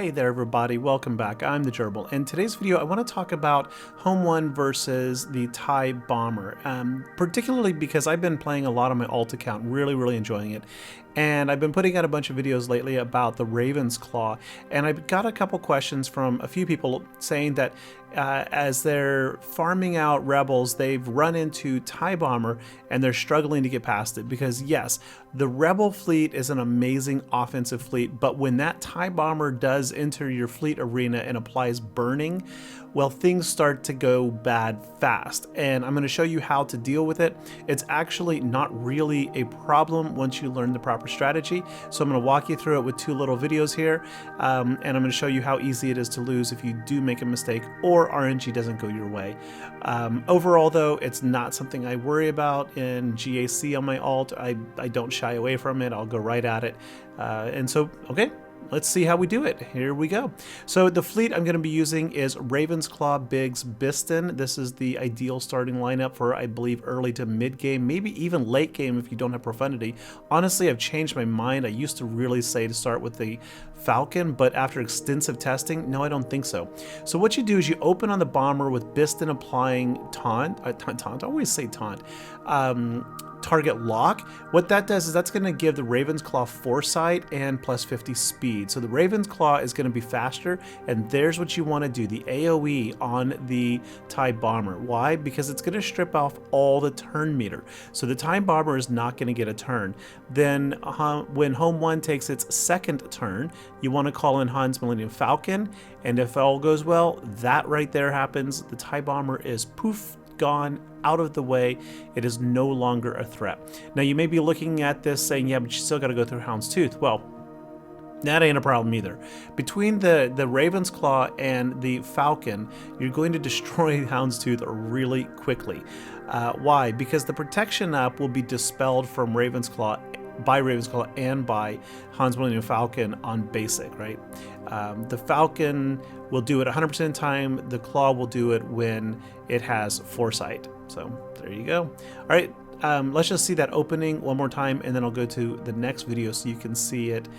Hey there everybody, welcome back. I'm the Gerbil. In today's video I want to talk about Home 1 versus the TIE Bomber, particularly because I've been playing a lot on my alt account, really enjoying it. And I've been putting out a bunch of videos lately about the Raven's Claw, and I've got a couple questions from a few people saying that as they're farming out rebels, they've run into TIE Bomber and they're struggling to get past it because yes, the rebel fleet is an amazing offensive fleet, but when that TIE Bomber does enter your fleet arena and applies burning, well, things start to go bad fast, and I'm going to show you how to deal with it. It's actually not really a problem once you learn the proper strategy, so I'm going to walk you through it with two little videos here, and I'm going to show you how easy it is to lose if you do make a mistake or RNG doesn't go your way. Overall though, it's not something I worry about in GAC on my alt. I don't shy away from it. I'll go right at it, and so okay, let's see how we do it. Here we go. So the fleet I'm going to be using is Raven's Claw, Biggs, Bistan. This is the ideal starting lineup for, I believe, early to mid game, maybe even late game if you don't have profundity. Honestly, I've changed my mind. I used to really say to start with the Falcon, but after extensive testing, no, I don't think so. So what you do is you open on the bomber with Bistan applying taunt. I always say taunt. Target lock. What that does is that's going to give the Raven's Claw foresight and plus 50 speed. So the Raven's Claw is going to be faster, and there's what you want to do, the AoE on the TIE Bomber. Why? Because it's going to strip off all the turn meter. So the TIE Bomber is not going to get a turn. Then when Home 1 takes its second turn, you want to call in Han's Millennium Falcon, and if all goes well, that right there happens. The TIE Bomber is poof, gone, out of the way. It is no longer a threat. Now you may be looking at this saying, yeah, but you still got to go through Hound's Tooth. Well, that ain't a problem either. Between the Raven's Claw and the Falcon, you're going to destroy Hound's Tooth really quickly. Why? Because the protection up will be dispelled from Raven's Claw and by Han's Millennium Falcon on basic, right? The Falcon will do it 100% of the time. The Claw will do it when it has foresight. So there you go. All right, let's just see that opening one more time, and then I'll go to the next video so you can see it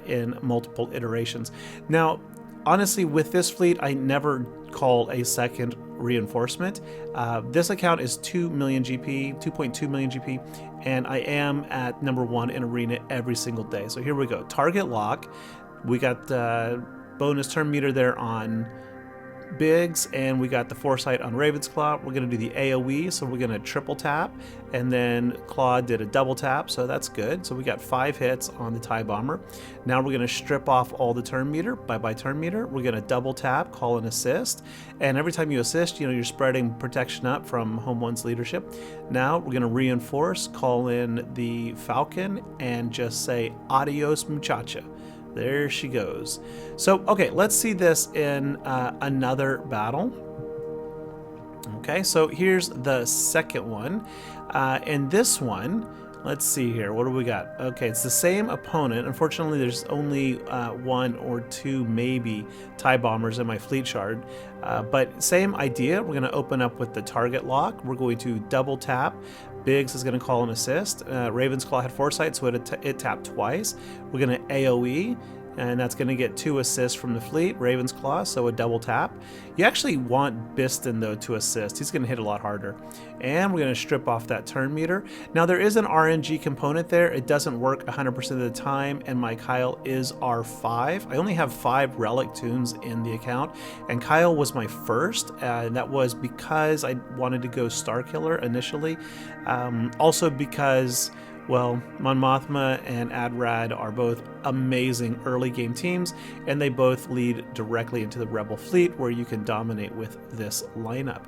in multiple iterations. Now, honestly, with this fleet, I never call a second reinforcement. This account is 2 million GP, 2.2 million GP, and I am at #1 in arena every single day. So here we go. Target lock. We got bonus turn meter there on Biggs, and we got the foresight on Raven's Claw. We're going to do the AoE, so we're going to triple tap, and then Claw did a double tap, so that's good. So we got 5 hits on the TIE Bomber. Now we're going to strip off all the turn meter. Bye-bye turn meter. We're going to double tap, call an assist, and every time you assist, you know, you're spreading protection up from Home 1's leadership. Now we're going to reinforce, call in the Falcon, and just say adios muchacha. There she goes. So, okay, let's see this in another battle. Okay, so here's the second one. In this one, let's see here. What do we got? Okay, it's the same opponent. Unfortunately, there's only 1 or 2 maybe TIE Bombers in my fleet shard. But same idea. We're going to open up with the target lock. We're going to double tap. Biggs is going to call an assist. Raven's Claw had foresight, so it tapped twice. We're going to AoE, and that's going to get 2 assists from the fleet. Raven's Claw, so a double tap. You actually want Bistan, though, to assist. He's going to hit a lot harder. And we're going to strip off that turn meter. Now, there is an RNG component there. It doesn't work 100% of the time, and my Kyle is R5. I only have 5 relic tunes in the account, and Kyle was my first, and that was because I wanted to go Star Killer initially. Also because, well, Mon Mothma and Adrad are both amazing early game teams, and they both lead directly into the Rebel fleet where you can dominate with this lineup.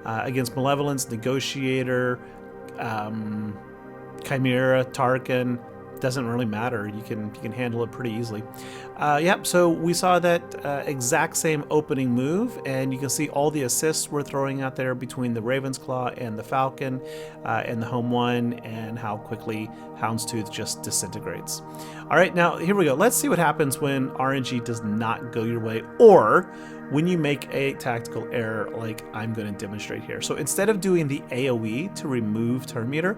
Against Malevolence, Negotiator, Chimera, Tarkin, doesn't really matter. You can handle it pretty easily. Yep, so we saw that exact same opening move, and you can see all the assists we're throwing out there between the Raven's Claw and the Falcon and the Home 1, and how quickly Hound's Tooth just disintegrates. All right, now here we go. Let's see what happens when RNG does not go your way, or when you make a tactical error like I'm going to demonstrate here. So instead of doing the AoE to remove turn meter,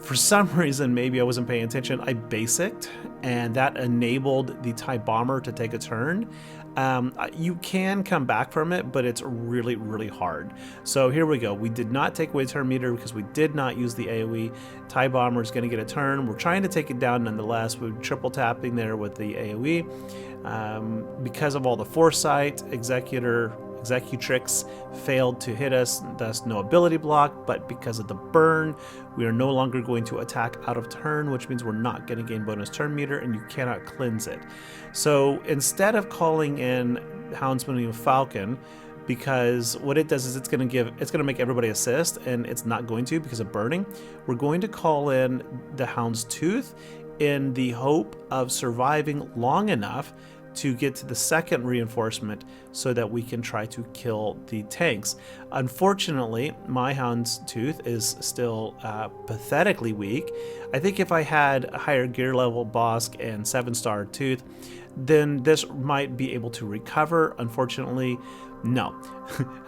For some reason, maybe I wasn't paying attention, I basicked, and that enabled the TIE Bomber to take a turn. You can come back from it, but it's really, really hard. So here we go. We did not take away turn meter because we did not use the AoE. TIE Bomber is going to get a turn. We're trying to take it down nonetheless. We're triple tapping there with the AoE. Because of all the foresight, Executrix failed to hit us, thus no ability block, but because of the burn, we are no longer going to attack out of turn, which means we're not going to gain bonus turn meter, and you cannot cleanse it. So instead of calling in Hound's Millennium Falcon, because what it does is it's going to make everybody assist, and it's not going to because of burning, we're going to call in the Hound's Tooth in the hope of surviving long enough to get to the second reinforcement so that we can try to kill the tanks. Unfortunately, my Hound's Tooth is still pathetically weak. I think if I had a higher gear level Bosk and 7-star Tooth, then this might be able to recover. Unfortunately, no.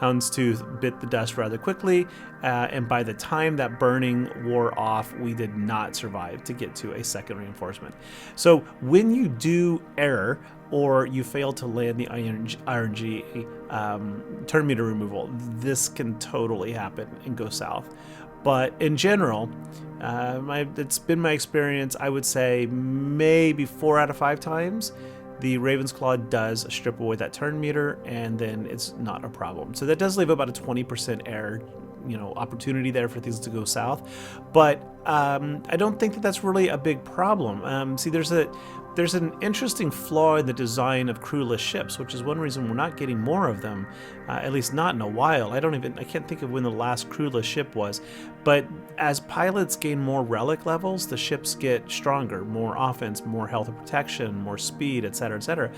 Hound's Tooth bit the dust rather quickly, and by the time that burning wore off, we did not survive to get to a second reinforcement. So when you do error, or you fail to land the RNG turn meter removal, this can totally happen and go south. But in general, it's been my experience, I would say maybe 4 out of 5 times, the Raven's Claw does strip away that turn meter, and then it's not a problem. So that does leave about a 20% error, opportunity there for things to go south. But I don't think that that's really a big problem. See, there's an interesting flaw in the design of crewless ships, which is one reason we're not getting more of them, at least not in a while. I can't think of when the last crewless ship was, but as pilots gain more relic levels, the ships get stronger, more offense, more health and protection, more speed, etc., etc.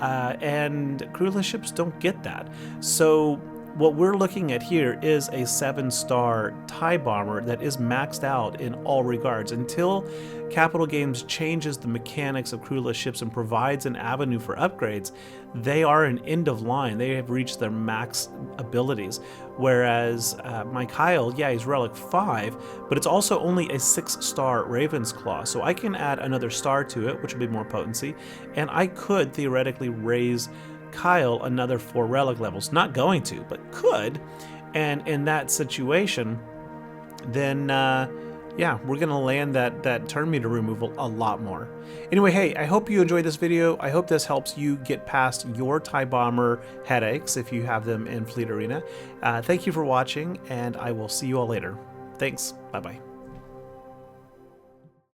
And crewless ships don't get that. So what we're looking at here is a 7-star TIE Bomber that is maxed out in all regards. Until Capital Games changes the mechanics of crewless ships and provides an avenue for upgrades, they are an end of line. They have reached their max abilities. Whereas my Kyle, yeah, he's Relic 5, but it's also only a 6-star Raven's Claw. So I can add another star to it, which will be more potency, and I could theoretically raise Kyle another 4 relic levels. Not going to, but could. And in that situation, then yeah, we're gonna land that turn meter removal a lot more. Anyway, hey, I hope you enjoyed this video. I hope this helps you get past your TIE Bomber headaches if you have them in Fleet Arena. Thank you for watching, and I will see you all later. Thanks. Bye bye.